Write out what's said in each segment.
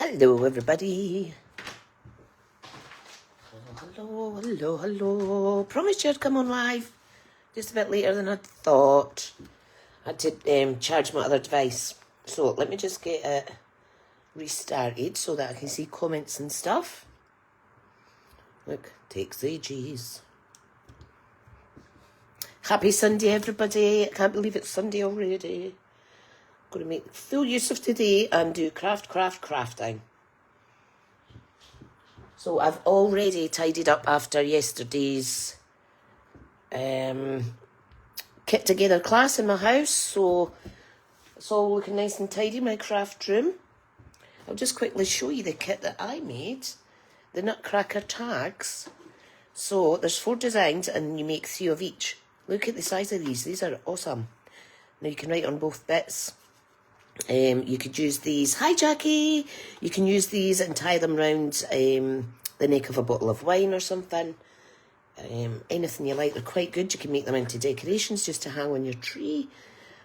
Hello, everybody. Hello, hello, hello. Promised you'd come on live just a bit later than I thought. I had to charge my other device. So let me just get it restarted so that I can see comments and stuff. Look, takes ages. Happy Sunday, everybody. I can't believe it's Sunday already. Going to make full use of today and do crafting. So I've already tidied up after yesterday's kit together class in my house, so it's all looking nice and tidy, my craft room. I'll just quickly show you the kit that I made, the Nutcracker tags. So there's 4 designs and you make 3 of each. Look at the size of these are awesome. Now you can write on both bits. You could use these, hi Jackie, you can use these and tie them round the neck of a bottle of wine or something. Anything you like, they're quite good. You can make them into decorations just to hang on your tree.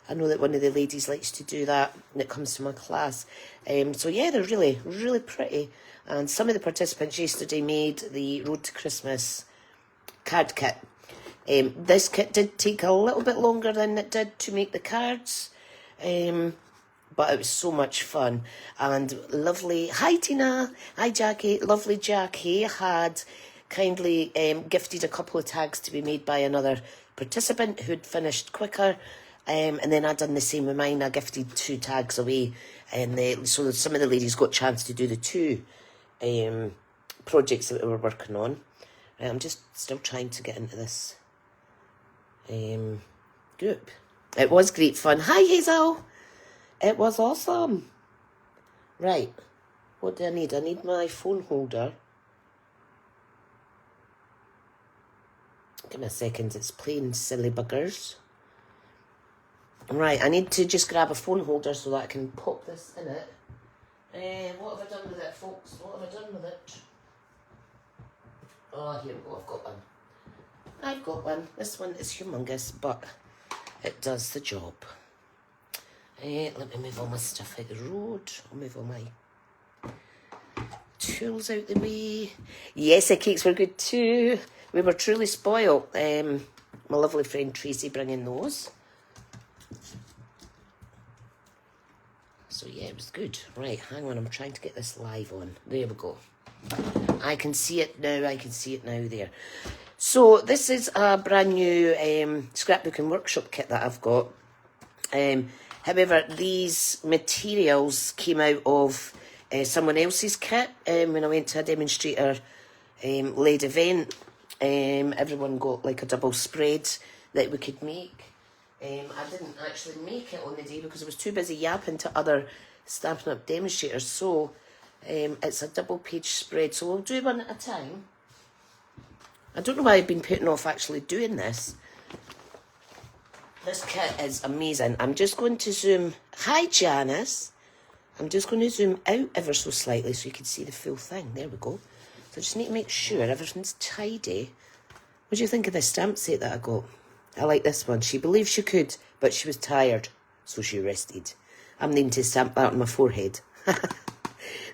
I know that one of the ladies likes to do that when it comes to my class. So yeah, they're really, really pretty. And some of the participants yesterday made the Road to Christmas card kit. This kit did take a little bit longer than it did to make the cards. But it was so much fun. And lovely, hi Tina, hi Jackie, lovely Jackie had kindly gifted a couple of tags to be made by another participant who'd finished quicker. And then I'd done the same with mine. I gifted 2 tags away. And so some of the ladies got a chance to do the 2 projects that we were working on. I'm just still trying to get into this group. It was great fun. Hi Hazel. It was awesome. Right. What do I need? I need my phone holder. Give me a second. It's playing silly buggers. Right. I need to just grab a phone holder so that I can pop this in it. What have I done with it, folks? What have I done with it? Oh, here we go. I've got one. This one is humongous, but it does the job. Let me move all my stuff out the road. I'll move all my tools out the way. Yes, the cakes were good too. We were truly spoiled. My lovely friend Tracy bringing those. So yeah, it was good. Right, hang on. I'm trying to get this live on. There we go. I can see it now. There. So this is a brand new scrapbook and workshop kit that I've got. However, these materials came out of someone else's kit when I went to a demonstrator led event. Everyone got like a double spread that we could make. I didn't actually make it on the day because I was too busy yapping to other Stampin' Up demonstrators. So it's a double page spread. So we'll do one at a time. I don't know why I've been putting off actually doing this. This kit is amazing. I'm just going to zoom. Hi, Janice. I'm just going to zoom out ever so slightly so you can see the full thing. There we go. So I just need to make sure everything's tidy. What do you think of this stamp set that I got? I like this one. She believed she could, but she was tired, so she rested. I'm needing to stamp that on my forehead.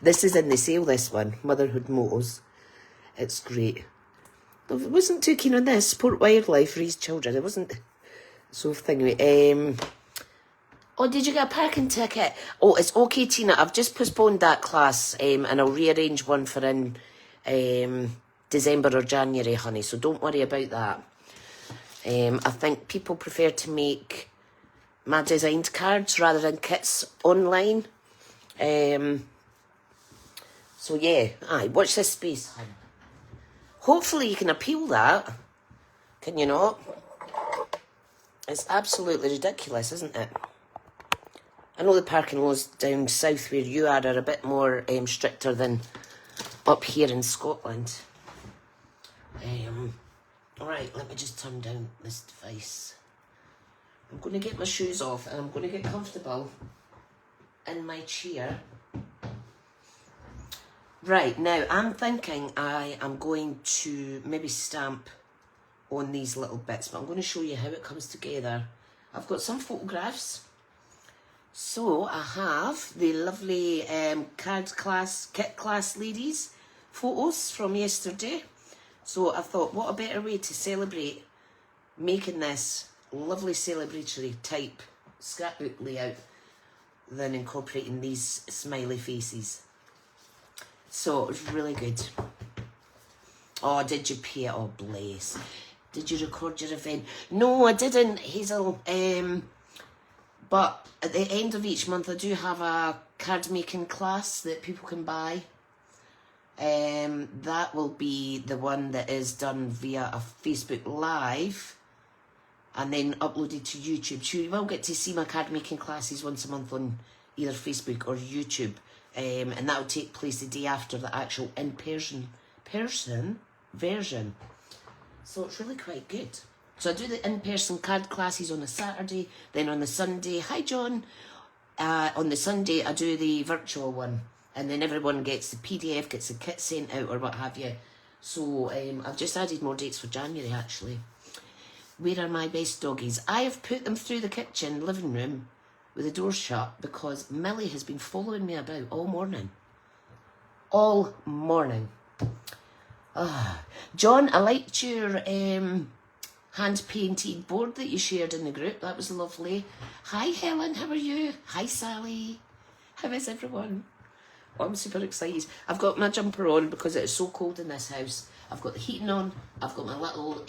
This is in the sale, this one. Motherhood Mottos. It's great. I wasn't too keen on this. Support wildlife, raise children. It wasn't... So thingy. Oh, did you get a parking ticket? Oh, it's okay, Tina. I've just postponed that class, and I'll rearrange one for in December or January, honey. So don't worry about that. I think people prefer to make my designed cards rather than kits online. So yeah, watch this space, honey. Hopefully you can appeal that. Can you not? It's absolutely ridiculous, isn't it? I know the parking laws down south where you are a bit more stricter than up here in Scotland. Alright, let me just turn down this device. I'm going to get my shoes off and I'm going to get comfortable in my chair. Right, now I'm thinking I am going to maybe stamp on these little bits, but I'm going to show you how it comes together. I've got some photographs So I have the lovely kit class ladies photos from yesterday. So I thought, what a better way to celebrate making this lovely celebratory type scrapbook layout than incorporating these smiley faces. So it was really good. Oh, did you pay it? Oh, bless. Did you record your event? No, I didn't, Hazel. But at the end of each month, I do have a card making class that people can buy. That will be the one that is done via a Facebook Live and then uploaded to YouTube. So you will get to see my card making classes once a month on either Facebook or YouTube. And that will take place the day after the actual in-person version. So it's really quite good. So I do the in-person card classes on a Saturday, then on the Sunday, hi John, on the Sunday I do the virtual one, and then everyone gets the PDF, gets the kit sent out or what have you. So I've just added more dates for January actually. Where are my best doggies? I have put them through the kitchen, living room, with the door shut because Millie has been following me about all morning. All morning. John, I liked your hand-painted board that you shared in the group. That was lovely. Hi, Helen. How are you? Hi, Sally. How is everyone? Oh, I'm super excited. I've got my jumper on because it is so cold in this house. I've got the heating on. I've got my little,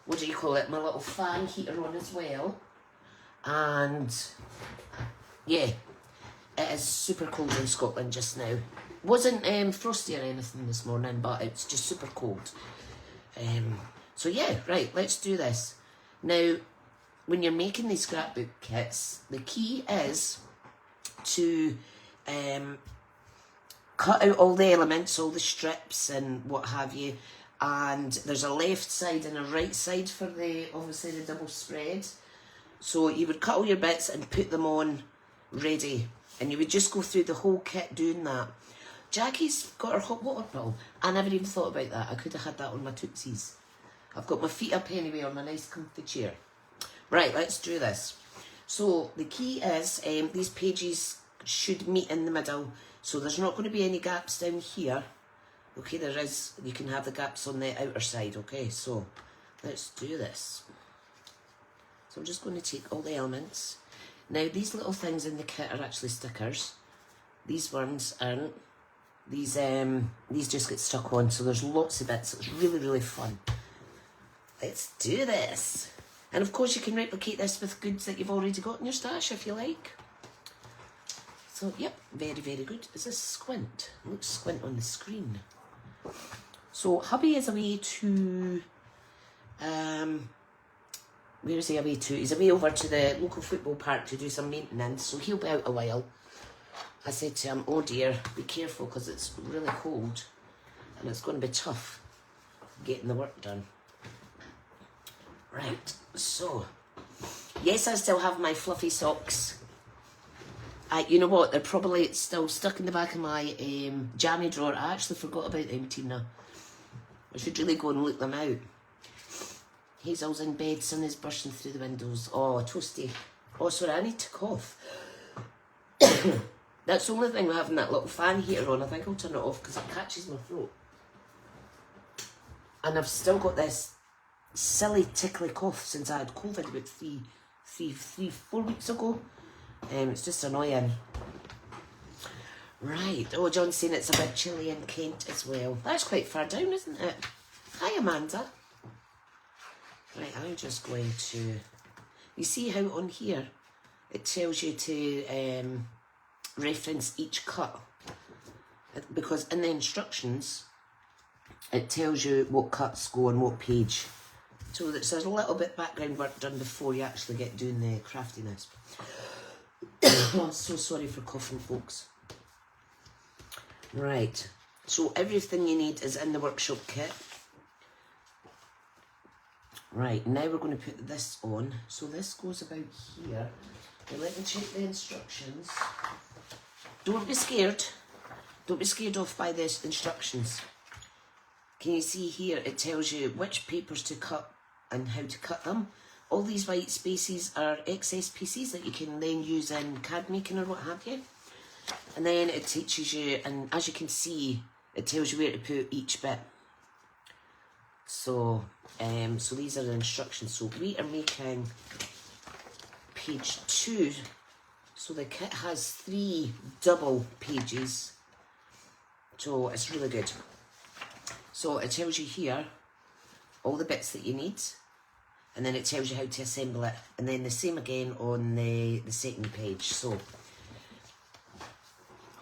what do you call it? My little fan heater on as well. And, yeah, it is super cold in Scotland just now. Wasn't frosty or anything this morning, but it's just super cold. So yeah, right, let's do this. Now, when you're making these scrapbook kits, the key is to cut out all the elements, all the strips and what have you. And there's a left side and a right side for the, obviously, the double spread. So you would cut all your bits and put them on ready. And you would just go through the whole kit doing that. Jackie's got her hot water bottle. I never even thought about that. I could have had that on my Tootsies. I've got my feet up anyway on my nice comfy chair. Right, let's do this. So the key is these pages should meet in the middle. So there's not going to be any gaps down here. Okay, there is. You can have the gaps on the outer side. Okay, so let's do this. So I'm just going to take all the elements. Now these little things in the kit are actually stickers. These ones aren't. These just get stuck on, so there's lots of bits. It's really, really fun. Let's do this. And of course you can replicate this with goods that you've already got in your stash if you like. So, yep, very, very good. Is this squint? It looks squint on the screen. So, hubby is away to... where is he away to? He's away over to the local football park to do some maintenance, so he'll be out a while. I said to him, oh dear, be careful because it's really cold and it's going to be tough getting the work done. Right, so, yes, I still have my fluffy socks. You know what, they're probably still stuck in the back of my jammy drawer. I actually forgot about them, Tina. I should really go and look them out. Hazel's in bed, sun is bursting through the windows. Oh, toasty. Oh, sorry, I need to cough. That's the only thing with having that little fan heater on. I think I'll turn it off because it catches my throat. And I've still got this silly tickly cough since I had COVID about 4 weeks ago. It's just annoying. Right. Oh, John's saying it's a bit chilly in Kent as well. That's quite far down, isn't it? Hi, Amanda. Right, I'm just going to... You see how on here it tells you to reference each cut? Because in the instructions, it tells you what cuts go on what page. So there's a little bit background work done before you actually get doing the craftiness. Oh, I'm so sorry for coughing, folks. Right, so everything you need is in the workshop kit. Right, now we're going to put this on. So this goes about here. Now let me check the instructions. Don't be scared. Don't be scared off by the instructions. Can you see here, it tells you which papers to cut and how to cut them. all these white spaces are excess pieces that you can then use in card making or what have you. And then it teaches you, and as you can see, it tells you where to put each bit. So, so these are the instructions. So we are making page 2. So the kit has 3 double pages. So it's really good. So it tells you here all the bits that you need, and then it tells you how to assemble it, and then the same again on the second page. So,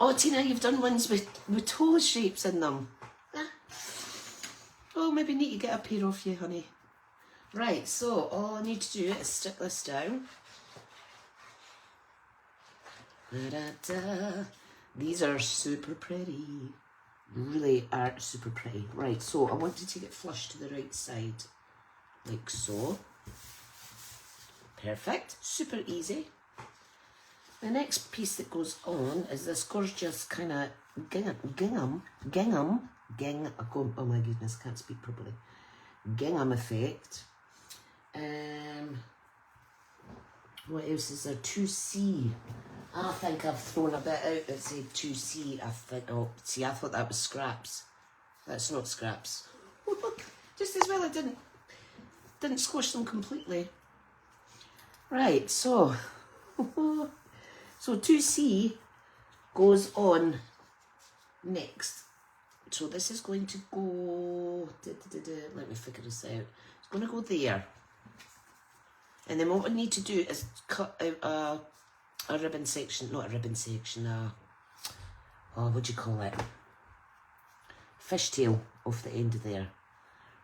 oh Tina, you've done ones with toe shapes in them. Oh, maybe need to get a pair off you, honey. Right, so all I need to do is stick this down. Da-da-da. These are super pretty. Really are super pretty. Right, so I want to take it flush to the right side, like so. Perfect, super easy. The next piece that goes on is this gorgeous kind of gingham, oh my goodness, can't speak properly. Gingham effect. What else is there? 2C. I think I've thrown a bit out that said 2C. I think, oh, see, I thought that was scraps. That's not scraps. Just as well I didn't squish them completely. Right, so, so 2C goes on next. So this is going to go, let me figure this out. It's going to go there. And then what we need to do is cut out a ribbon section, not a ribbon section, oh, what do you call it? Fishtail off the end of there.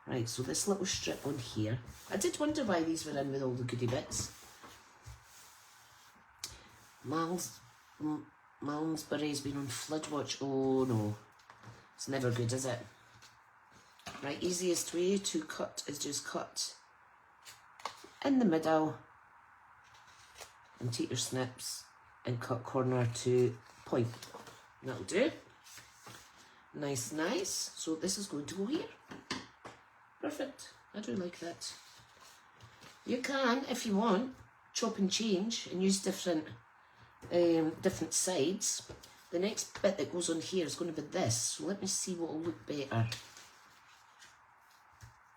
Right, so this little strip on here. I did wonder why these were in with all the goodie bits. Malmesbury's been on flood watch. Oh no, it's never good, is it? Right, easiest way to cut is just cut in the middle and take your snips and cut corner to point. That'll do. Nice, nice. So this is going to go here. Perfect. I do like that. You can, if you want, chop and change and use different sides. The next bit that goes on here is going to be this. So let me see what will look better.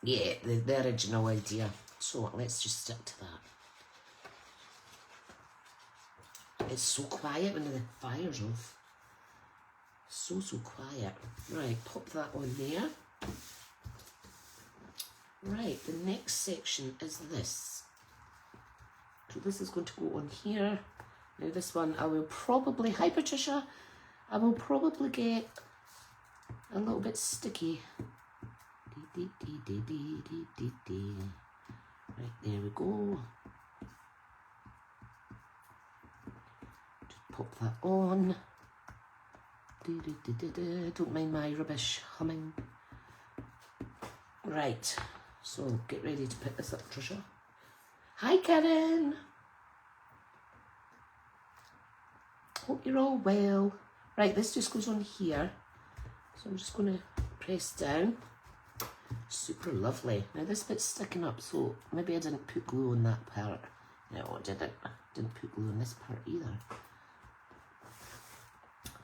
Yeah, the original idea. So let's just stick to that. It's so quiet when the fire's off. So quiet. Right, pop that on there. Right, the next section is this. So this is going to go on here. Now this one I will probably, hi Patricia, I will probably get a little bit sticky. Right, there we go. Just pop that on. Don't mind my rubbish humming. Right, so get ready to pick this up, Tricia. Hi Karen! Hope you're all well. Right, this just goes on here. So I'm just going to press down. Super lovely. Now this bit's sticking up, so maybe I didn't put glue on that part. No, I didn't. I didn't put glue on this part either.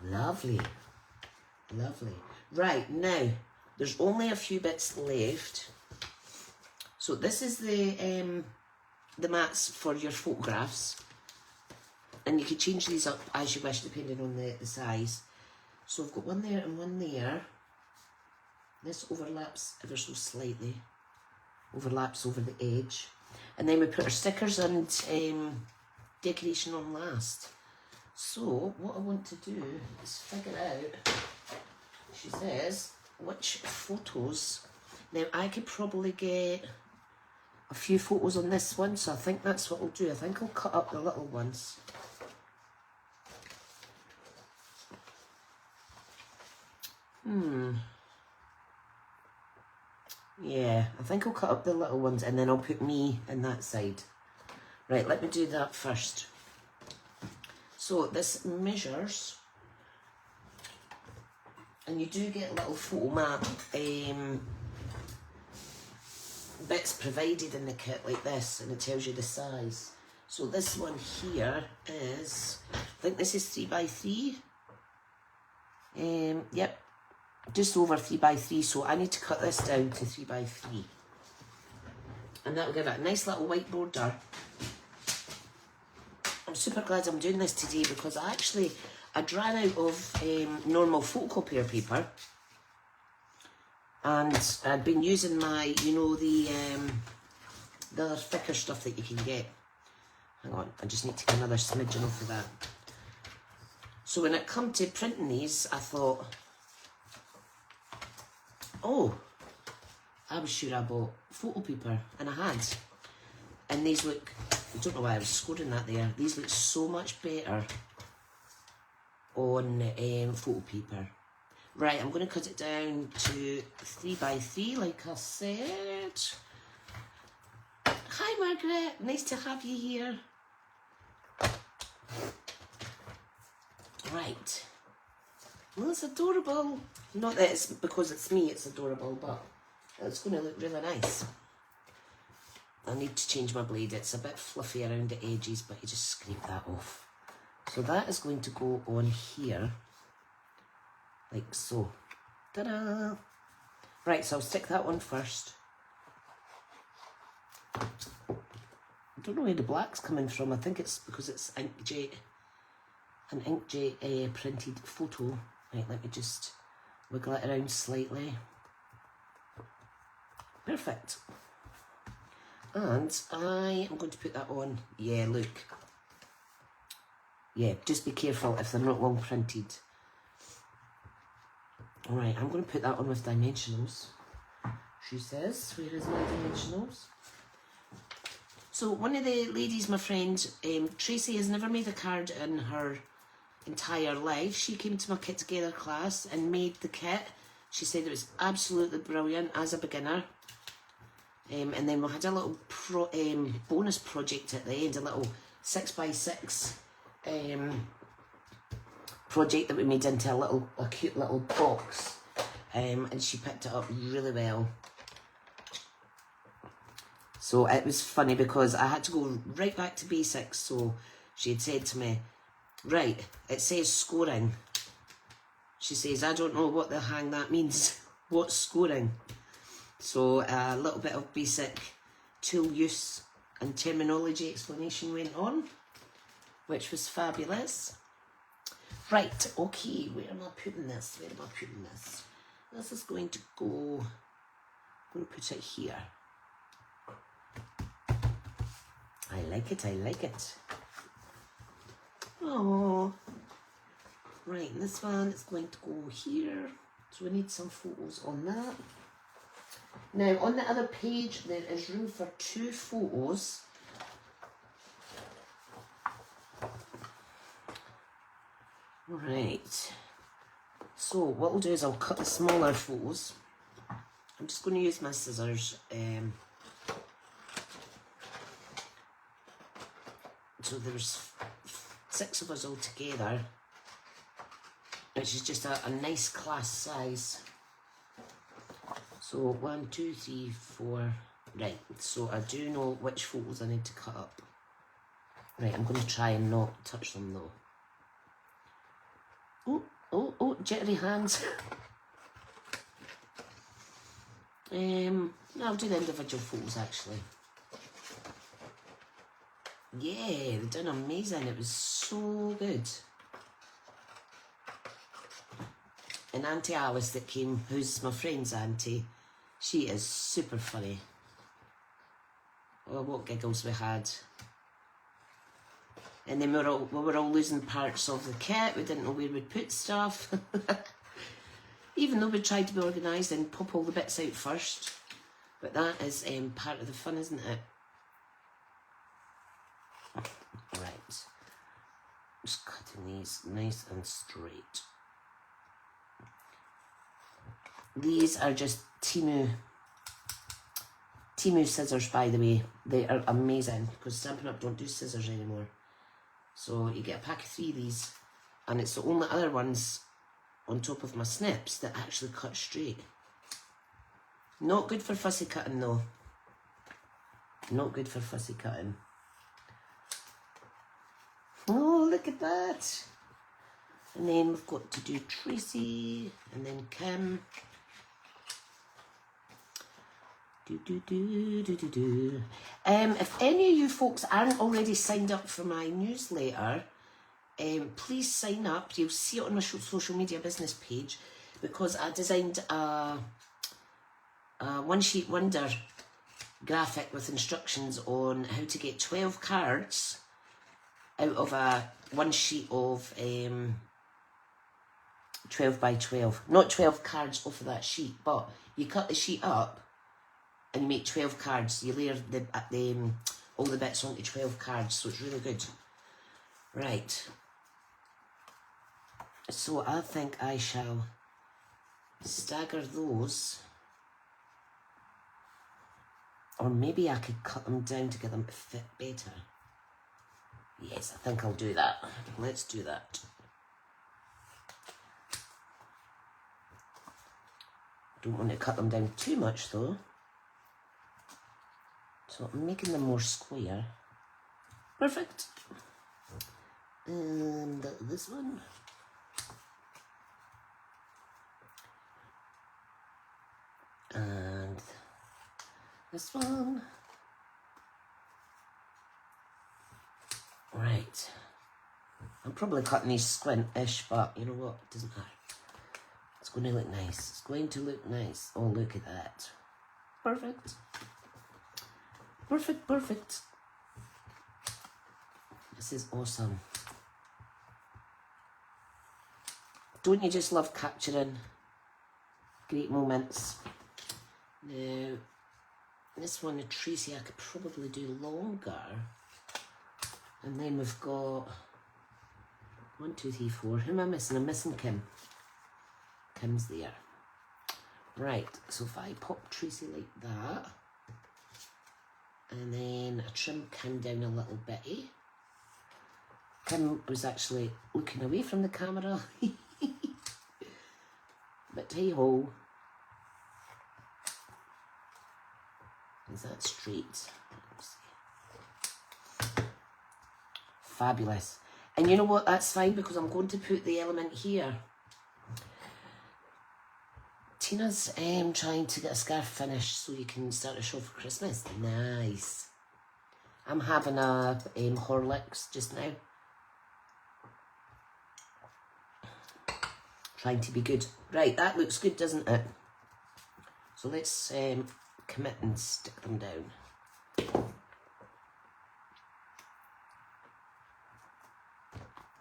Lovely. Lovely. Right, now, there's only a few bits left. So this is the mats for your photographs. And you can change these up as you wish, depending on the size. So I've got one there and one there. This overlaps ever so slightly. Overlaps over the edge. And then we put our stickers and decoration on last. So what I want to do is figure out, she says, which photos. Now I could probably get a few photos on this one, so I think that's what I'll do. I think I'll cut up the little ones. Yeah, I think I'll cut up the little ones and then I'll put me in that side. Right, let me do that first. So this measures, and you do get a little photo map bits provided in the kit like this, and it tells you the size. So this one here is, I think this is 3x3. Yep, just over 3x3, so I need to cut this down to 3x3. And that will give it a nice little white border. I'm super glad I'm doing this today because I'd ran out of normal photocopier paper. And I'd been using my, you know, the other thicker stuff that you can get. Hang on, I just need to get another smidgen off of that. So when it come to printing these, I thought, oh, I was sure I bought photo paper, and I had. And these look, I don't know why I was scoring that there, these look so much better on photo paper. Right, I'm going to cut it down to 3x3, like I said. Hi, Margaret. Nice to have you here. Right. Well, it's adorable. Not that it's because it's me, it's adorable, but it's going to look really nice. I need to change my blade. It's a bit fluffy around the edges, but you just scrape that off. So that is going to go on here. Like so. Ta-da! Right, so I'll stick that one first. I don't know where the black's coming from. I think it's because it's inkjet, an inkjet printed photo. Right, let me just wiggle it around slightly. Perfect. And I am going to put that on. Yeah, look. Yeah, just be careful if they're not long printed. Alright, I'm going to put that on with dimensionals. She says, where is my dimensionals? So one of the ladies, my friend, Tracy, has never made a card in her entire life. She came to my Kit Together class and made the kit. She said it was absolutely brilliant as a beginner. And then we had a little bonus project at the end, a little 6x6 project that we made into a cute little box, and she picked it up really well. So it was funny because I had to go right back to basics. So she had said to me, right, it says scoring. She says, I don't know what the hang that means. What's scoring? So a little bit of basic tool use and terminology explanation went on, which was fabulous. Right, okay, where am I putting this? Where am I putting this? This is going to go, I'm going to put it here. I like it, I like it. Oh, right, and this one is going to go here. So we need some photos on that. Now, on the other page, there is room for 2 photos. Right, so what we'll do is I'll cut the smaller photos. I'm just going to use my scissors. So there's 6 of us all together, which is just a nice class size. So 1, 2, 3, 4. Right, so I do know which photos I need to cut up. Right, I'm going to try and not touch them though. Oh, jittery hands. I'll do the individual photos actually. Yeah, they've done amazing. It was so good. And Auntie Alice that came, who's my friend's auntie, she is super funny. Oh, what giggles we had. And then we were all losing parts of the kit. We didn't know where we'd put stuff. Even though we tried to be organised and pop all the bits out first. But that is part of the fun, isn't it? Right. Just cutting these nice and straight. These are just Temu scissors, by the way. They are amazing because Stampin' Up don't do scissors anymore. So you get a pack of 3 of these, and it's the only other ones on top of my snips that actually cut straight. Not good for fussy cutting though. Not good for fussy cutting. Oh, look at that. And then we've got to do Tracy and then Kim. If any of you folks aren't already signed up for my newsletter, please sign up. You'll see it on my social media business page, because I designed a one sheet wonder graphic with instructions on how to get 12 cards out of a one sheet of 12 by 12. Not 12 cards off of that sheet, but you cut the sheet up and you make 12 cards. You layer all the bits onto 12 cards, so it's really good. Right. So I think I shall stagger those. Or maybe I could cut them down to get them to fit better. Yes, I think I'll do that. Let's do that. Don't want to cut them down too much though. So I'm making them more square. Perfect. And this one. And this one. Right. I'm probably cutting these squint-ish, but you know what? It doesn't matter. It's going to look nice. It's going to look nice. Oh, look at that. Perfect. Perfect, perfect. This is awesome. Don't you just love capturing great moments? Now, this one, the Tricia, I could probably do longer. And then we've got 1, 2, 3, 4. Who am I missing? I'm missing Kim. Kim's there. Right, so if I pop Tracy like that, and then I trim Kim down a little bitty. Kim was actually looking away from the camera. But hey-ho. Is that straight? Let's see. Fabulous. And you know what? That's fine, because I'm going to put the element here. Tina's trying to get a scarf finished so you can start a show for Christmas. Nice. I'm having a Horlicks just now. Trying to be good. Right, that looks good, doesn't it? So let's commit and stick them down.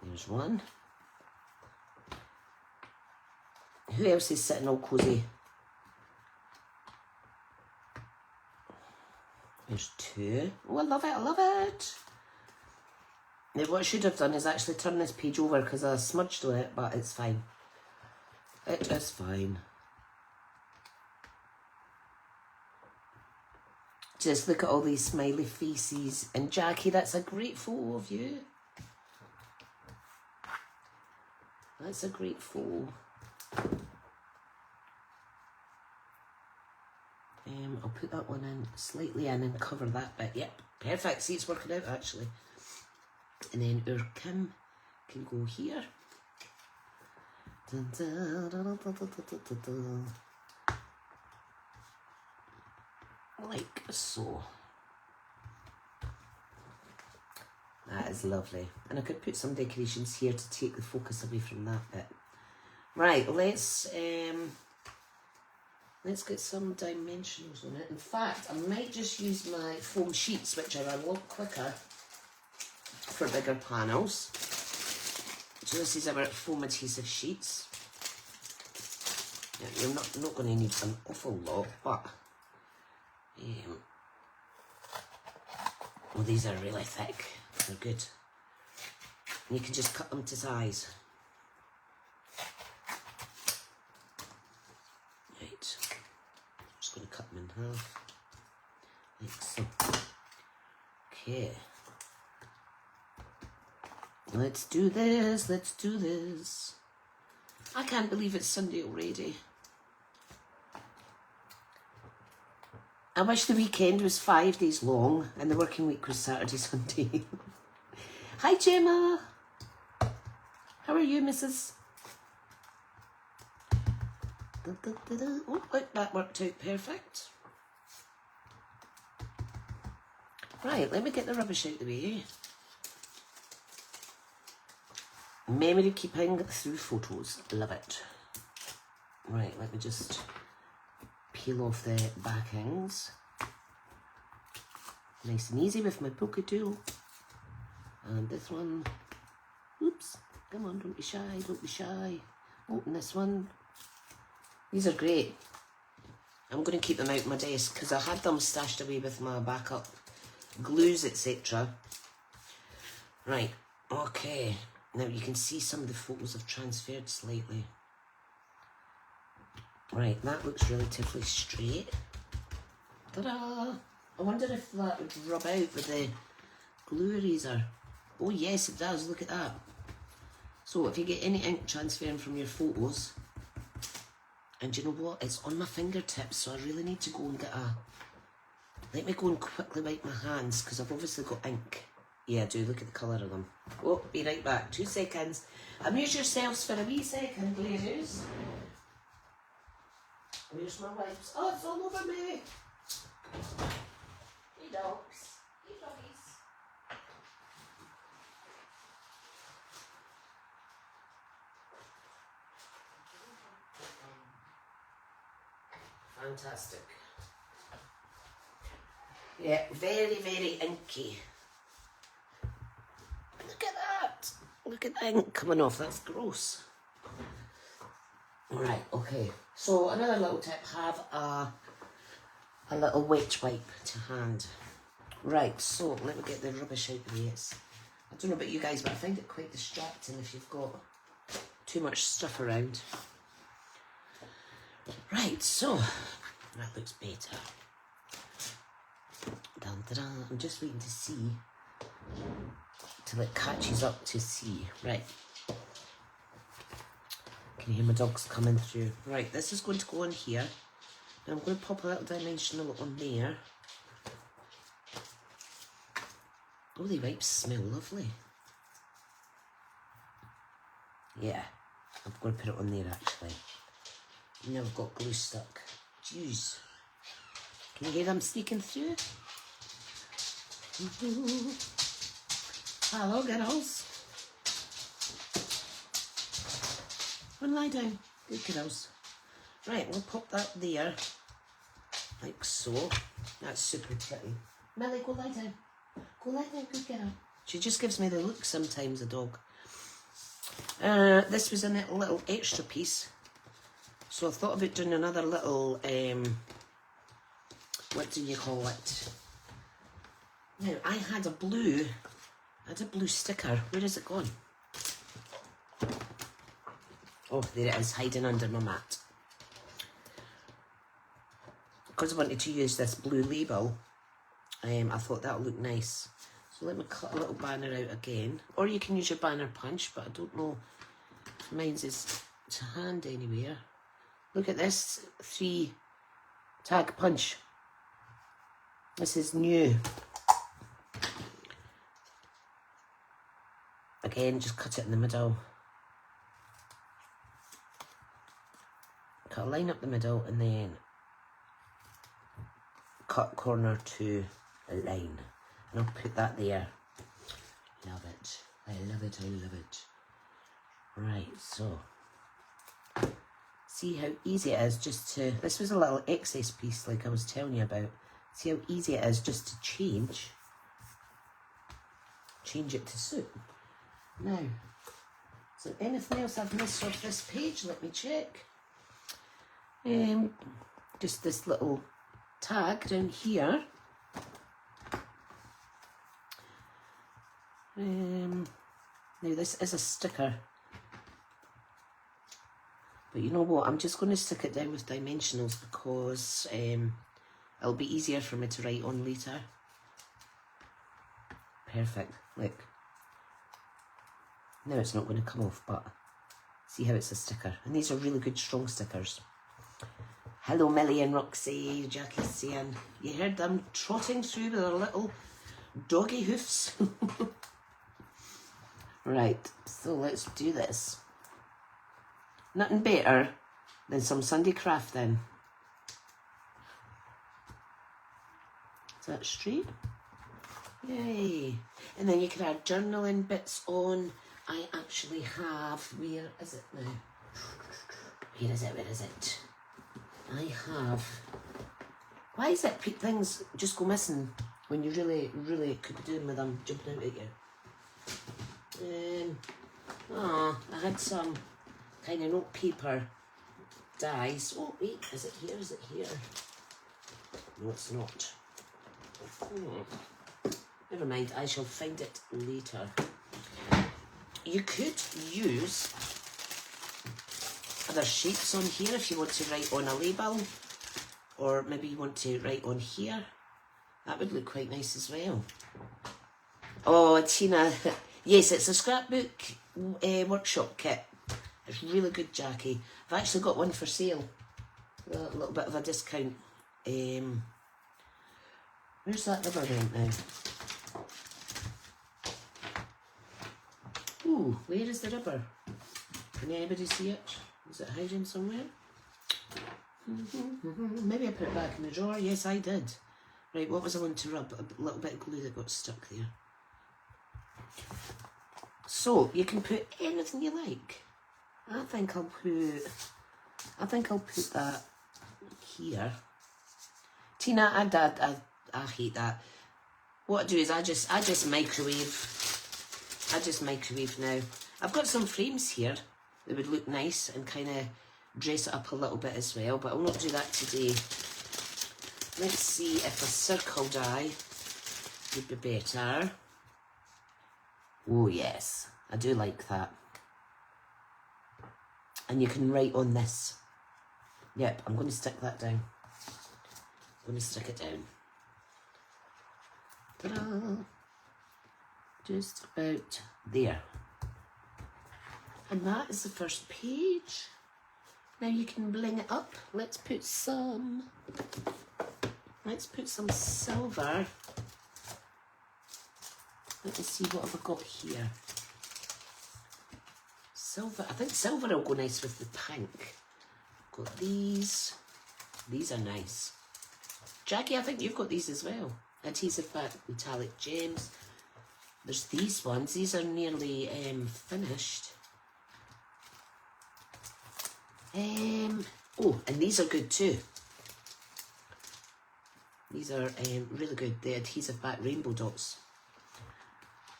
There's one. Who else is sitting all cosy? There's 2. Oh, I love it, I love it. Now, what I should have done is actually turn this page over, because I smudged on it, but it's fine. It is fine. Just look at all these smiley faces. And Jackie, that's a great photo of you. That's a great photo. I'll put that one in, slightly in, and cover that bit. Yep, perfect. See, it's working out actually. And then our Kim can go here. Dun, dun, dun, dun, dun, dun, dun, dun, dun. Like so. That is lovely. And I could put some decorations here to take the focus away from that bit. Right, let's get some dimensionals on it. In fact, I might just use my foam sheets, which are a lot quicker for bigger panels. So this is our foam adhesive sheets. Yeah, you're not going to need an awful lot, but well, these are really thick. They're good. And you can just cut them to size. Right. I'm just going to cut them in half. Like so. Okay. Let's do this. Let's do this. I can't believe it's Sunday already. I wish the weekend was 5 days long and the working week was Saturday, Sunday. Hi, Gemma. How are you, Mrs.? Oh, look, that worked out perfect. Right, let me get the rubbish out of the way. Memory keeping through photos. Love it. Right, let me just peel off the backings. Nice and easy with my poker tool. And this one. Oops. Come on, don't be shy, don't be shy. Open this one. These are great. I'm going to keep them out my desk because I had them stashed away with my backup glues, etc. Right, okay. Now you can see some of the photos have transferred slightly. Right, that looks relatively straight. Ta-da! I wonder if that would rub out with the glue eraser. Oh yes, it does, look at that. So if you get any ink transferring from your photos, and you know what, it's on my fingertips, so I really need to go and get a... Let me go and quickly wipe my hands, because I've obviously got ink. Yeah, I do, look at the colour of them. Oh, be right back, 2 seconds. Amuse yourselves for a wee second, ladies. Where's my wipes? Oh, it's all over me. Hey dogs, hey doggies. Fantastic. Yeah, very, very inky. Look at that. Look at the ink coming off. That's gross. Right, okay. So another little tip, have a little wet wipe to hand. Right, so let me get the rubbish out of the way. I don't know about you guys, but I find it quite distracting if you've got too much stuff around. Right, so that looks better. Dun, dun, dun. I'm just waiting to see till it catches up to see. Right. Can you hear my dogs coming through? Right, this is going to go on here. Now I'm going to pop a little dimensional on there. Oh, the wipes smell lovely. Yeah, I'm going to put it on there actually. Now I've got glue stuck. Jeez. Can you hear them sneaking through? Hello, girls. Run, lie down. Good girls. Right, we'll pop that there. Like so. That's super pretty. Millie, go lie down. Go lie down, good girl. She just gives me the look sometimes, a dog. This was a little extra piece. So I thought about doing another little, what do you call it? Now, I had a blue sticker. Where is it gone? Oh, there it is, hiding under my mat. Because I wanted to use this blue label, I thought that would look nice. So let me cut a little banner out again. Or you can use your banner punch, but I don't know if mine's is to hand anywhere. Look at this 3 tag punch. This is new. Again, just cut it in the middle. Cut a line up the middle and then cut corner to a line. And I'll put that there. Love it. I love it, I love it. Right, so see how easy it is just to, this was a little excess piece like I was telling you about. See how easy it is just to change it to suit. Now, is there anything else I've missed off this page? Let me check. Just this little tag down here. Now this is a sticker. But you know what, I'm just going to stick it down with dimensionals because it'll be easier for me to write on later. Perfect, look. Now it's not going to come off, but see how it's a sticker. And these are really good strong stickers. Hello, Millie and Roxy. Jackie's saying, you heard them trotting through with their little doggy hoofs. Right, so let's do this. Nothing better than some Sunday craft then. Is that straight? Yay. And then you can add journaling bits on. I actually have, where is it now? Where is it? I have, why is it things just go missing when you really could be doing with them jumping out at you? I had some kind of notepaper dies. Oh wait, is it here? No, it's not. Never mind, I shall find it later. You could use other shapes on here if you want to write on a label, or maybe you want to write on here. That would look quite nice as well. Oh, Tina, yes, it's a scrapbook workshop kit. It's really good, Jackie. I've actually got one for sale. A little bit of a discount. Where's that rubber went now? Ooh, where is the rubber? Can anybody see it? Is it hiding somewhere? Maybe I put it back in the drawer. Yes, I did. Right, what was I going to rub? A little bit of glue that got stuck there. So, you can put anything you like. I think I'll put that here. Tina and Dad, I hate that. What I do is I just microwave. I just microwave now. I've got some frames here that would look nice and kind of dress it up a little bit as well, but I'll not do that today. Let's see if a circle die would be better. Oh yes, I do like that. And you can write on this. Yep, I'm going to stick that down. I'm going to stick it down. Ta-da! Just about there. And that is the first page. Now you can bling it up. Let's put some silver. Let me see what have I got here. Silver, I think silver will go nice with the pink. Got these. These are nice. Jackie, I think you've got these as well. Adhesive back metallic gems. There's these ones. These are nearly finished. Oh, and these are good too. These are really good. The adhesive back rainbow dots.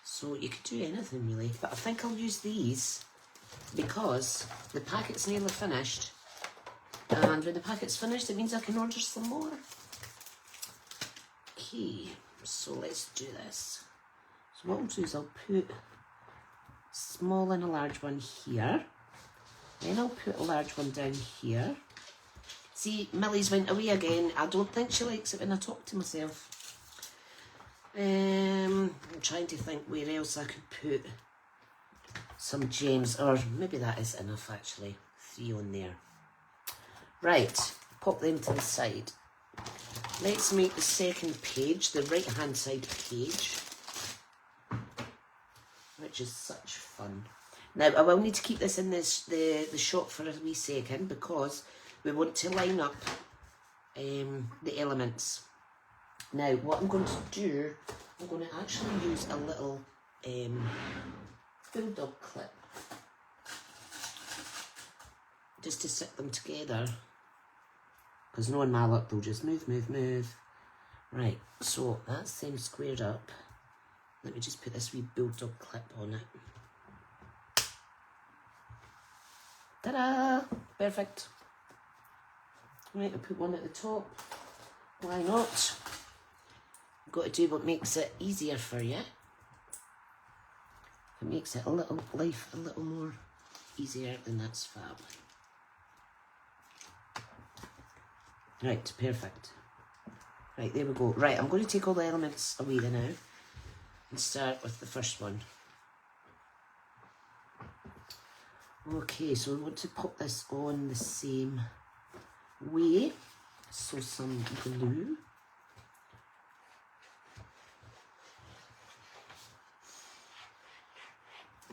So you could do anything really, but I think I'll use these because the packet's nearly finished. And when the packet's finished, it means I can order some more. Okay, so let's do this. So what I'll do is I'll put small and a large one here. Then I'll put a large one down here. See, Millie's went away again. I don't think she likes it when I talk to myself. I'm trying to think where else I could put some gems, or maybe that is enough actually. 3 on there. Right, pop them to the side. Let's make the second page, the right hand side page, which is such fun. Now I will need to keep this in the shot for a wee second because we want to line up the elements. Now what I'm going to do, I'm going to actually use a little bulldog clip just to sit them together, because knowing my luck they'll just move. Right, so that's them squared up. Let me just put this wee bulldog clip on it. Ta-da! Perfect. Right, I'll put one at the top. Why not? You've got to do what makes it easier for you. If it makes it life a little more easier, then that's fab. Right, perfect. Right, there we go. Right, I'm going to take all the elements away now and start with the first one. Okay, so we want to pop this on the same way. So some glue.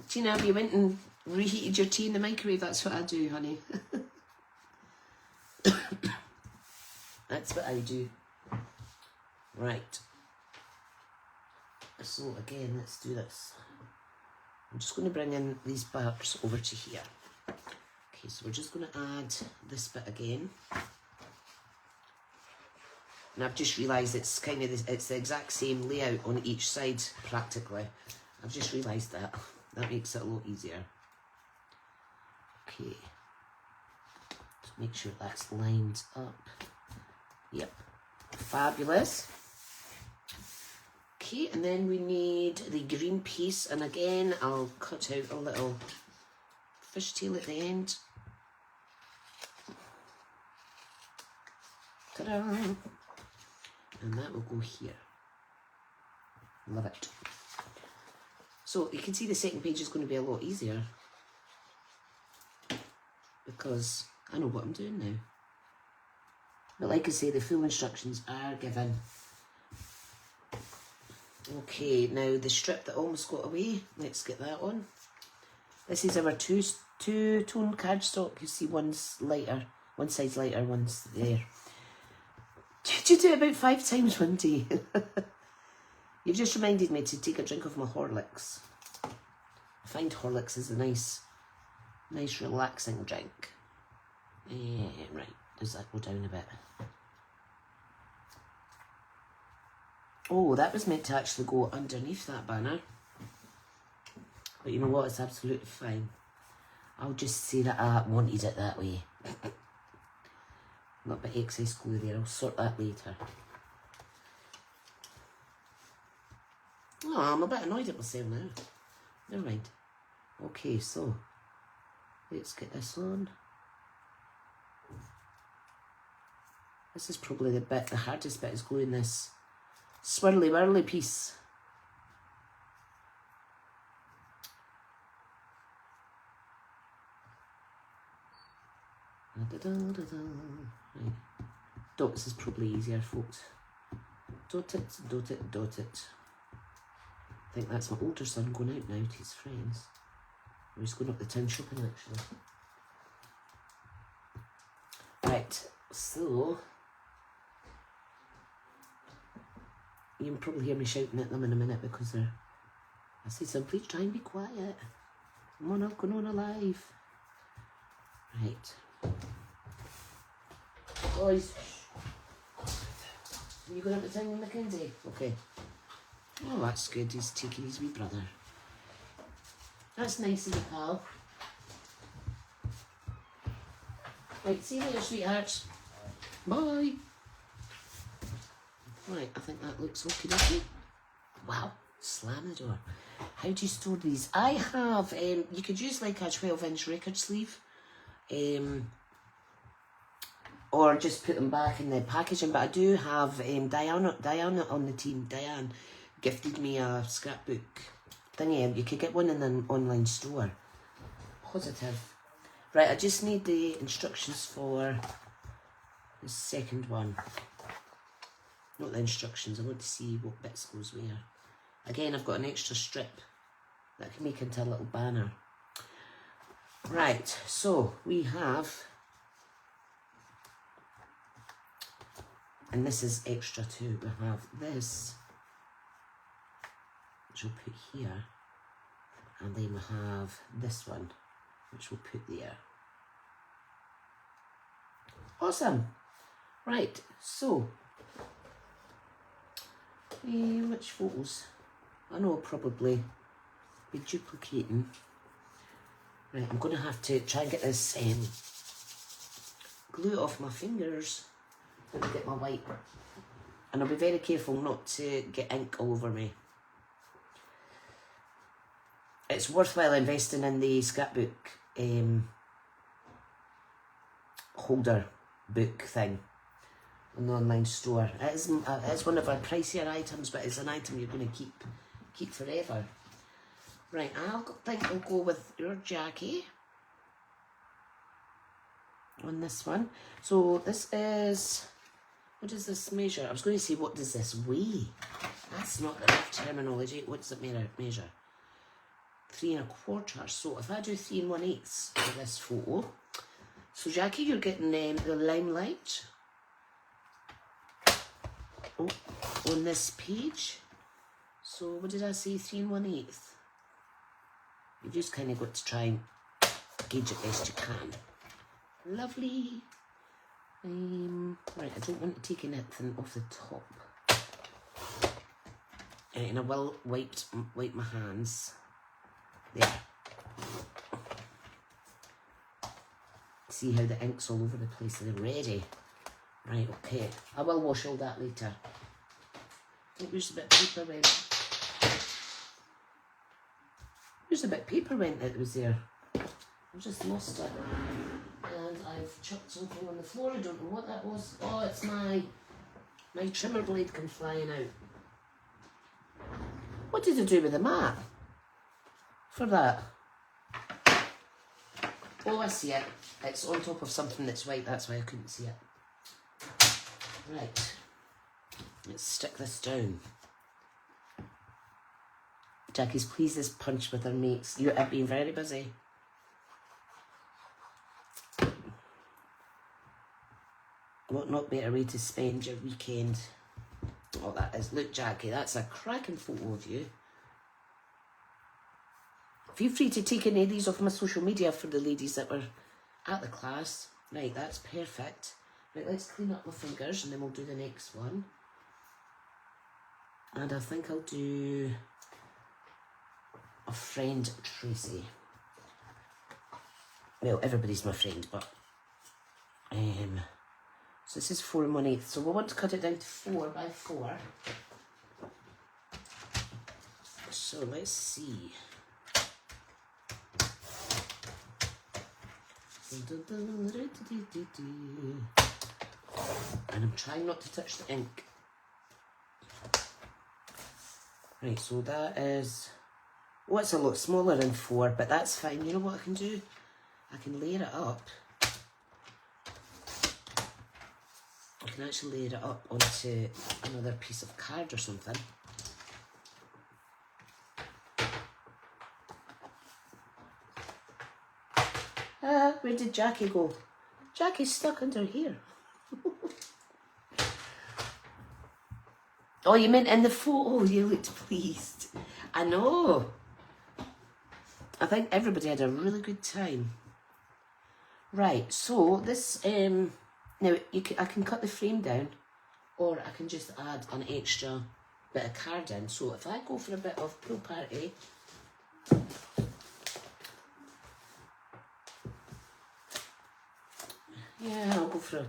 Gina, have you went and reheated your tea in the microwave? That's what I do, honey. That's what I do. Right. So again, let's do this. I'm just going to bring in these bars over to here. Okay, so we're just going to add this bit again. And I've just realised it's kind of it's the exact same layout on each side practically. I've just realised that. That makes it a lot easier. Okay. Just make sure that's lined up. Yep. Fabulous. Okay, and then we need the green piece, and again I'll cut out a little fishtail at the end. Ta-da! And that will go here. Love it. So you can see the second page is going to be a lot easier because I know what I'm doing now. But like I say, the full instructions are given. Okay, now the strip that almost got away, let's get that on. This is our two-tone cardstock. You see one's lighter, one side's lighter, one's there. Did you do it about 5 times one day? You've just reminded me to take a drink of my Horlicks. I find Horlicks is a nice relaxing drink. Right, does that go down a bit? Oh, that was meant to actually go underneath that banner. But you know what, it's absolutely fine. I'll just say that I wanted it that way. A little bit of excess glue there, I'll sort that later. Oh, I'm a bit annoyed at myself now. Never mind. Okay, so let's get this on. This is probably the hardest bit is gluing this swirly whirly piece. Right. Dots is probably easier, folks. Dot it, dot it, dot it. I think that's my older son going out now to his friends. Or he's going up the town shopping actually. Right, so you can probably hear me shouting at them in a minute because they're... I said, so please try and be quiet. I'm not going on alive. Right. Boys. Are you going up the town with Mackenzie? Okay. Oh, that's good. He's taking his wee brother. That's nice of you, pal. Right, see you later, sweethearts. Bye. Right, I think that looks okay. Wow, slam the door. How do you store these? I have, you could use like a 12-inch record sleeve. Or just put them back in the packaging. But I do have Diana on the team. Diane gifted me a scrapbook thingy. You could get one in an online store. Positive. Right, I just need the instructions for the second one. Not the instructions, I want to see what bits goes where. Again, I've got an extra strip that I can make into a little banner. Right, so we have, and this is extra too, we have this, which we'll put here, and then we have this one, which we'll put there. Awesome. Right, so, which photos? I know I'll probably be duplicating. Right, I'm going to have to try and get this glue off my fingers. Let me get my white. And I'll be very careful not to get ink all over me. It's worthwhile investing in the scrapbook holder book thing on the online store. It's one of our pricier items, but it's an item you're going to keep forever. Right, I think I'll go with your Jackie. on this one. So this is, what does this measure? I was going to say, what does this weigh? That's not the right terminology. What does it measure? 3 1/4. So if I do 3 1/8 for this photo, so Jackie, you're getting the limelight on this page. So what did I say? 3 1/8. You've just kind of got to try and gauge it best you can. Lovely. Right, I don't want to take anything off the top. And I will wipe my hands. There. See how the ink's all over the place already. Right, okay. I will wash all that later. I think there's a bit of paper went. There's a bit of paper went that was there. I just lost it. And I've chucked something on the floor. I don't know what that was. Oh, it's my trimmer blade come flying out. What did I do with the mat for that? Oh, I see it. It's on top of something that's white. That's why I couldn't see it. Right. Let's stick this down. Jackie's pleased as punch with her mates. You have been very busy. What not better way to spend your weekend? Oh, that is. Look, Jackie, that's a cracking photo of you. Feel free to take any of these off my social media for the ladies that were at the class. Right, that's perfect. Right, let's clean up my fingers and then we'll do the next one. And I think I'll do a friend Tracy. Well, everybody's my friend, but so this is 4 1/8. So we want to cut it down to 4 by 4. So let's see. And I'm trying not to touch the ink. Right, so that is, oh, it's a lot smaller than 4, but that's fine. You know what I can do? I can layer it up. I can actually layer it up onto another piece of card or something. Where did Jackie go? Jackie's stuck under here. Oh, you meant in the photo, you looked pleased. I know. I think everybody had a really good time. Right, so this, now I can cut the frame down, or I can just add an extra bit of card in. So if I go for a bit of pool party, yeah, I'll go for a,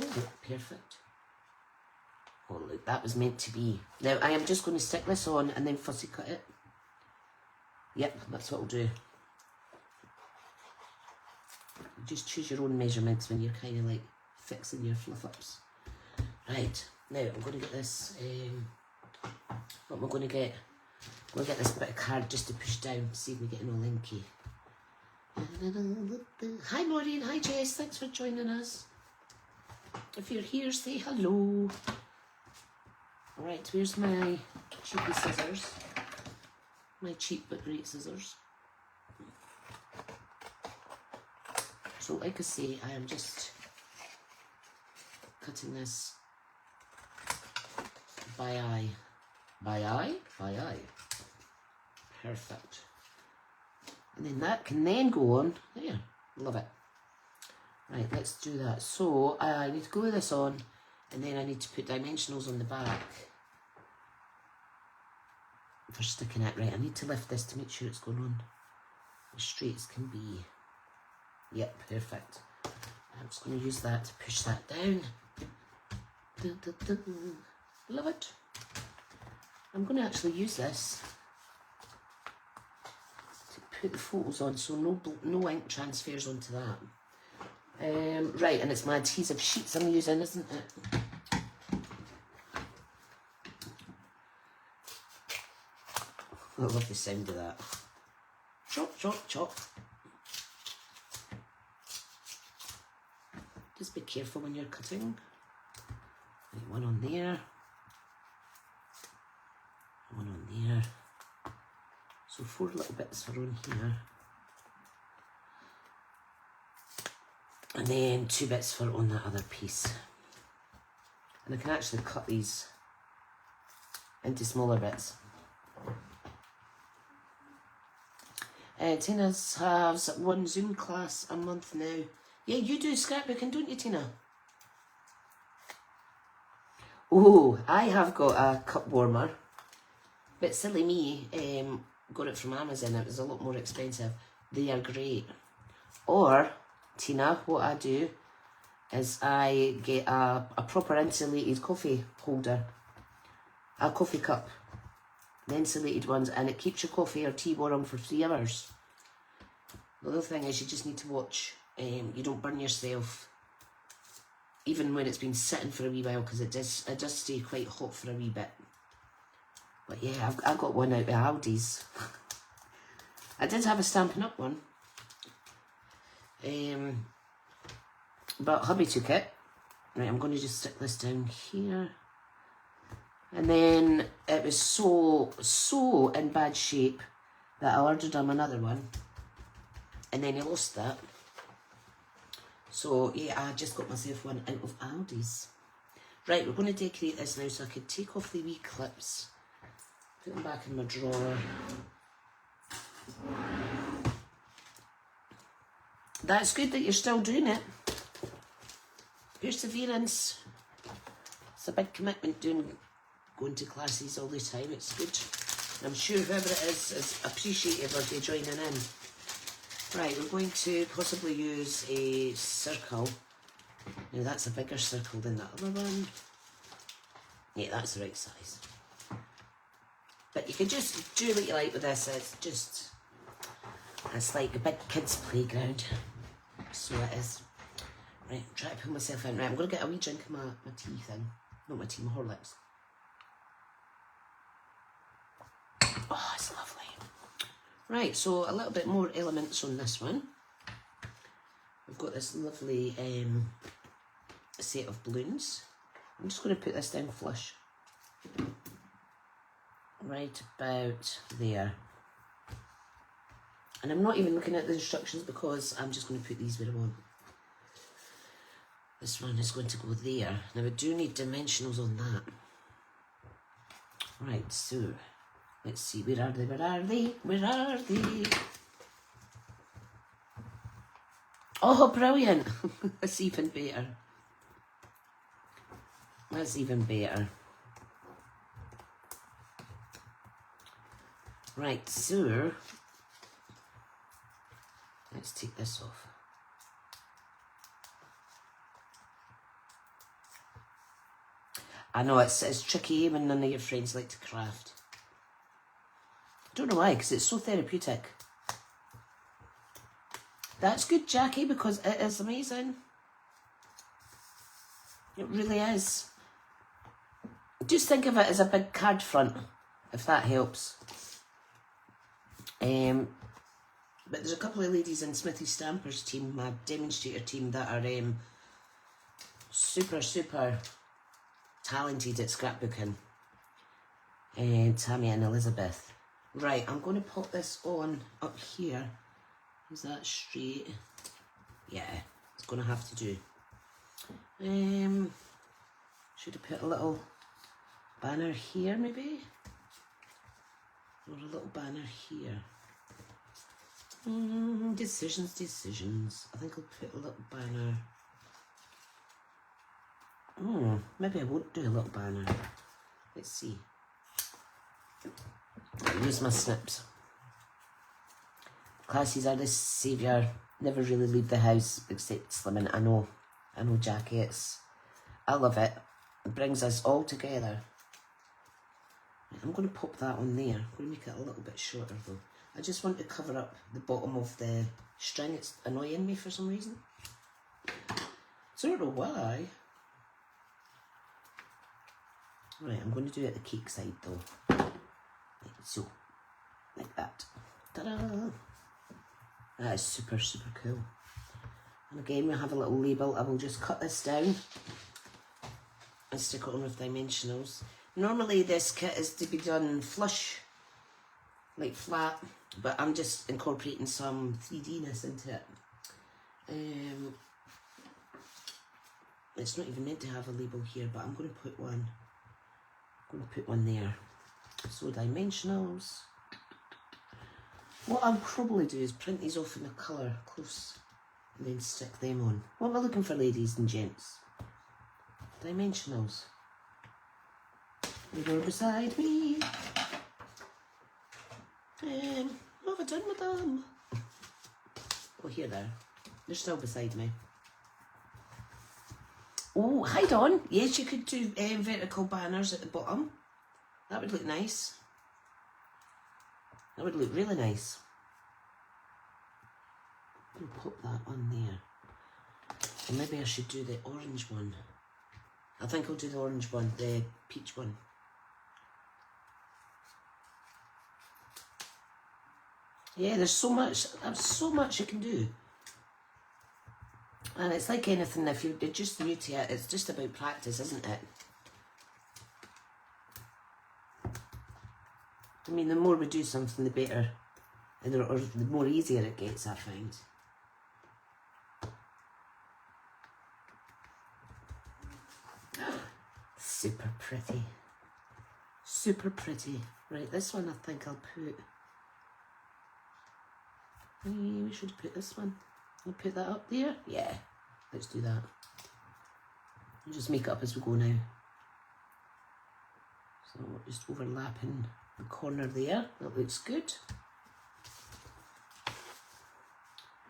oh, perfect. Oh look, that was meant to be. Now I am just going to stick this on and then fussy cut it. Yep, that's what I'll do. Just choose your own measurements when you're kind of like fixing your fluff-ups. Right, now I'm going to get this, what am I going to get? We'll get this bit of card just to push down, see if we're getting all inky. Hi Maureen, hi Jess, thanks for joining us. If you're here, say hello. Right, where's my cheapy scissors? My cheap but great scissors. So like I say, I am just cutting this by eye. By eye? By eye. Perfect. And then that can then go on. There, love it. Right, let's do that. So I need to glue this on, and then I need to put dimensionals on the back for sticking it. Right, I need to lift this to make sure it's going on as straight as can be. Yep, perfect. I'm just going to use that to push that down. Love it. I'm going to actually use this to put the photos on, so no ink transfers onto that. Right, and it's my adhesive sheets I'm using, isn't it? I love the sound of that. Chop, chop, chop. Just be careful when you're cutting. Right, one on there. One on there. So 4 little bits for on here. And then 2 bits for on that other piece. And I can actually cut these into smaller bits. Tina has 1 Zoom class a month now. Yeah, you do scrapbooking, don't you, Tina? Oh, I have got a cup warmer. But silly me, got it from Amazon. It was a lot more expensive. They are great. Or, Tina, what I do is I get a proper insulated coffee holder. A coffee cup. The insulated ones, and it keeps your coffee or tea warm for 3 hours. The other thing is you just need to watch, you don't burn yourself, even when it's been sitting for a wee while, because it does stay quite hot for a wee bit. But yeah, I've got one out of Aldi's. I did have a Stampin' Up one. But hubby took it. Right, I'm going to just stick this down here. And then it was so in bad shape that I ordered him another one. And then he lost that. So yeah, I just got myself one out of Aldi's. Right, we're going to decorate this now, so I could take off the wee clips. Put them back in my drawer. That's good that you're still doing it. Perseverance. It's a big commitment going to classes all the time. It's good. I'm sure whoever it is appreciative of you joining in. Right, we're going to possibly use a circle. Now that's a bigger circle than that other one. Yeah, that's the right size. But you can just do what you like with this. It's like a big kids' playground. So it is. Right, I'm trying to pull myself in. Right, I'm going to get a wee drink of my tea thing. Not my tea, my Horlicks. Oh, it's lovely. Right, so a little bit more elements on this one. We've got this lovely set of balloons. I'm just going to put this down flush. Right about there. And I'm not even looking at the instructions because I'm just going to put these where I want. This one is going to go there. Now we do need dimensionals on that. Right, so let's see, where are they, where are they, where are they? Oh, brilliant. That's even better. That's even better. Right, so let's take this off. I know it's tricky when none of your friends like to craft. I don't know why, because it's so therapeutic. That's good, Jackie, because it is amazing. It really is. Just think of it as a big card front, if that helps. But there's a couple of ladies in Smithy Stamper's team, my demonstrator team, that are super talented at scrapbooking. Tammy and Elizabeth. Right, I'm going to pop this on up here. Is that straight? Yeah, it's going to have to do. Should I put a little banner here maybe? Or a little banner here? Decisions. I think I'll put a little banner. Maybe I won't do a little banner. Let's see. I'll use my snips. Classes are the saviour. Never really leave the house except slimming. I know, Jackie. I love it. It brings us all together. I'm going to pop that on there. I'm going to make it a little bit shorter though. I just want to cover up the bottom of the string. It's annoying me for some reason. So I don't know why. Right, I'm going to do it the cake side though. Like so. Like that. Ta-da! That is super cool. And again, we have a little label. I will just cut this down and stick it on with dimensionals. Normally this kit is to be done flush, like flat, but I'm just incorporating some 3D-ness into it. It's not even meant to have a label here, but I'm going to put one. I'm going to put one there. So dimensionals. What I'll probably do is print these off in the colour close and then stick them on. What am I looking for, ladies and gents? Dimensionals. You're beside me. What have I done with them? Oh, here they are. They're still beside me. Oh, hide on. Yes, you could do vertical banners at the bottom. That would look nice. That would look really nice. I'll pop that on there. Or maybe I should do the orange one. I think I'll do the orange one, the peach one. Yeah, there's so much you can do. And it's like anything, if you're just new to it, it's just about practice, isn't it? I mean, the more we do something, the better, or the more easier it gets, I find. Super pretty. Super pretty. Right, this one I think I'll put... We should put this one. I'll put that up there. Yeah, let's do that. I'll just make it up as we go now. So just overlapping the corner there. That looks good.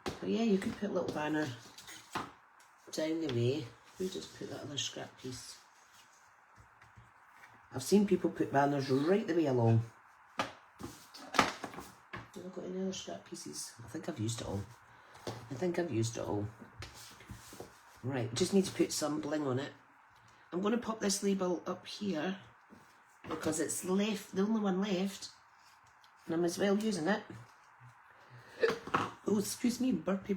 But yeah, you could put a little banner down the way. We just put that other scrap piece. I've seen people put banners right the way along. Have I got any other scrap pieces? I think I've used it all. Right, just need to put some bling on it. I'm going to pop this label up here because it's left, the only one left, and I'm as well using it. Oh, excuse me, burpy.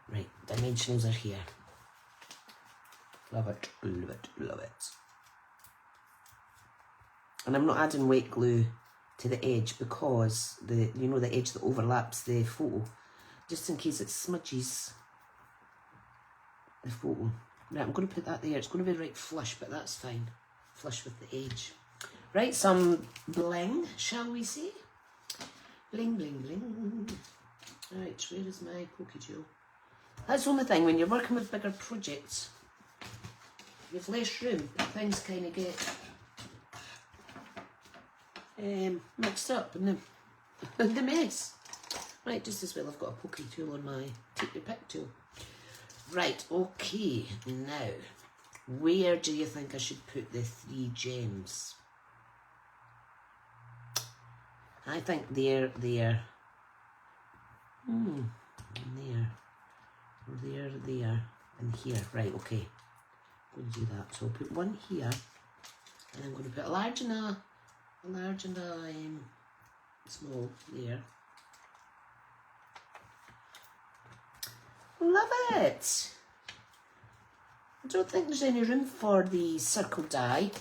Right, dimensionals are here. Love it, love it, love it. And I'm not adding wet glue to the edge because the edge that overlaps the photo, just in case it smudges the photo. Right, I'm going to put that there. It's going to be right flush, but that's fine. Flush with the edge. Right, some bling, shall we say? Bling, bling, bling. Right, where is my pokey jewel? That's the only thing, when you're working with bigger projects, you've less room, things kind of get mixed up in the mess. Right, just as well I've got a pokey tool on my take your pick tool. Right, okay, now, where do you think I should put the 3 gems? I think there, and there, and here. Right, okay. I'm going to do that. So I'll put one here, and I'm going to put a large and a small there. Love it! I don't think there's any room for the circle die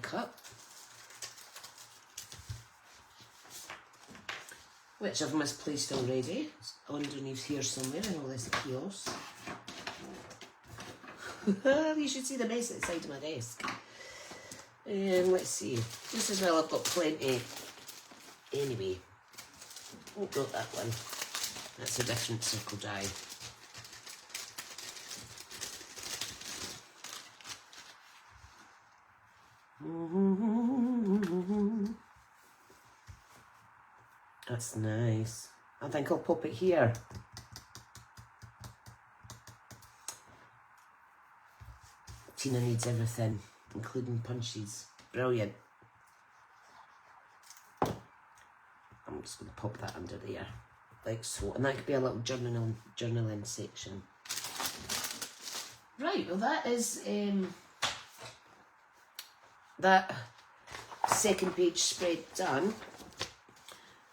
cut, which I've misplaced already. It's underneath here somewhere in all this chaos. You should see the mess outside my desk. Let's see. Just as well I've got plenty. Anyway. Oh, not that one. That's a different circle die. That's nice. I think I'll pop it here. Tina needs everything, including punches. Brilliant. I'm just going to pop that under there, like so. And that could be a little journaling section. Right, well that is that second page spread done.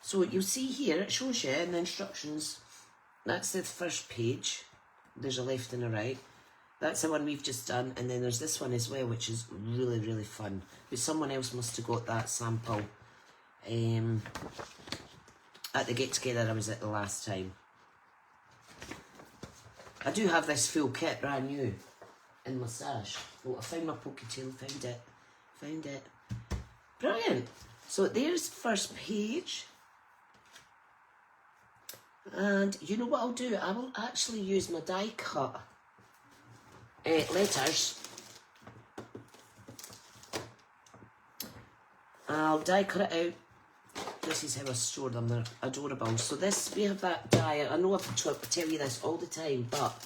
So you'll see here, it shows you in the instructions, that's the first page. There's a left and a right. That's the one we've just done, and then there's this one as well, which is really, really fun. But someone else must have got that sample at the get-together I was at the last time. I do have this full kit, brand new, in my stash. Oh, I found my ponytail, found it. Brilliant. So there's the first page. And you know what I'll do? I will actually use my die cut letters. I'll die cut it out. This is how I store them, they're adorable. So this, we have that die. I know I tell you this all the time, but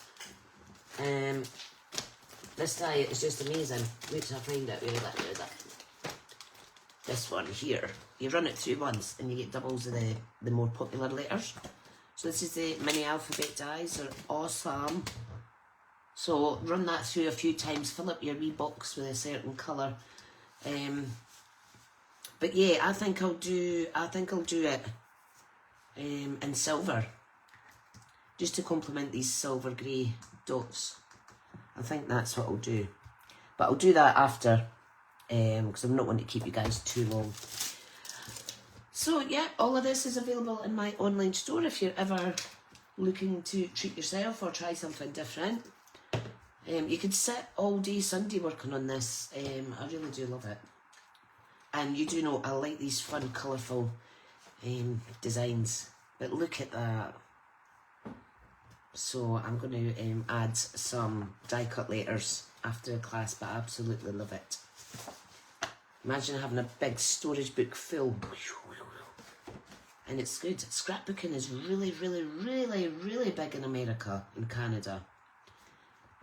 this die is just amazing. Wait till I find it. Where is it? This one here. You run it through once and you get doubles of the more popular letters. So this is the mini alphabet dies. They're awesome. So run that through a few times. Fill up your wee box with a certain colour. But yeah, I think I'll do it in silver, just to complement these silver grey dots. I think that's what I'll do. But I'll do that after, because I'm not going to keep you guys too long. So yeah, all of this is available in my online store if you're ever looking to treat yourself or try something different. You could sit all day Sunday working on this. I really do love it. And you do know I like these fun, colourful designs. But look at that. So I'm going to add some die cut letters after class, but I absolutely love it. Imagine having a big storage book full. And it's good. Scrapbooking is really, really, really, really big in America and Canada.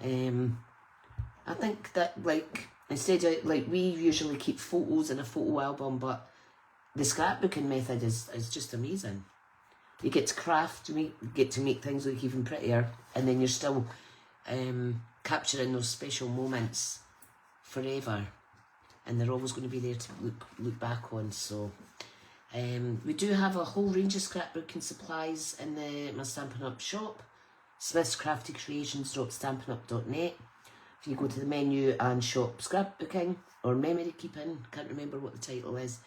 I think that, like, instead of, like, we usually keep photos in a photo album, but the scrapbooking method is just amazing. You get to craft, you get to make things look even prettier, and then you're still capturing those special moments forever, and they're always going to be there to look back on. So we do have a whole range of scrapbooking supplies in my Stampin' Up shop, Smith's Crafty Creations.stampinup.net. If you go to the menu and shop scrapbooking or memory keeping, can't remember what the title is,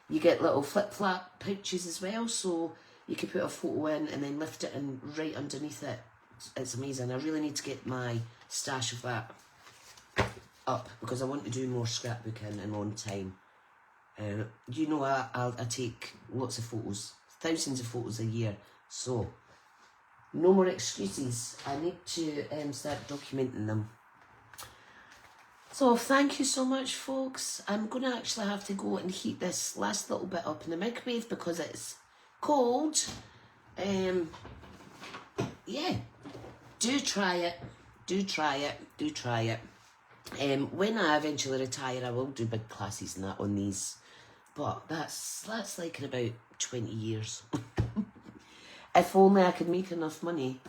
you get little flip-flap pouches as well, so you can put a photo in and then lift it and right underneath it. It's amazing. I really need to get my stash of that up because I want to do more scrapbooking in on time. You know, I take lots of photos, thousands of photos a year, so no more excuses. I need to start documenting them. So thank you so much, folks. I'm going to actually have to go and heat this last little bit up in the microwave because it's cold. Yeah, do try it. Do try it. Do try it. When I eventually retire, I will do big classes and that on these. But that's like in about 20 years. If only I could make enough money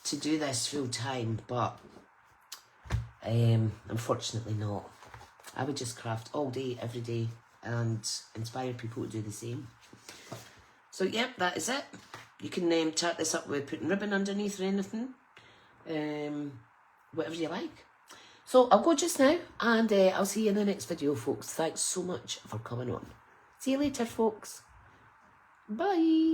to do this full time, but unfortunately not. I would just craft all day, every day, and inspire people to do the same. So yeah, that is it. You can tart this up with putting ribbon underneath or anything, whatever you like. So I'll go just now, and I'll see you in the next video, folks. Thanks so much for coming on. See you later, folks. Bye.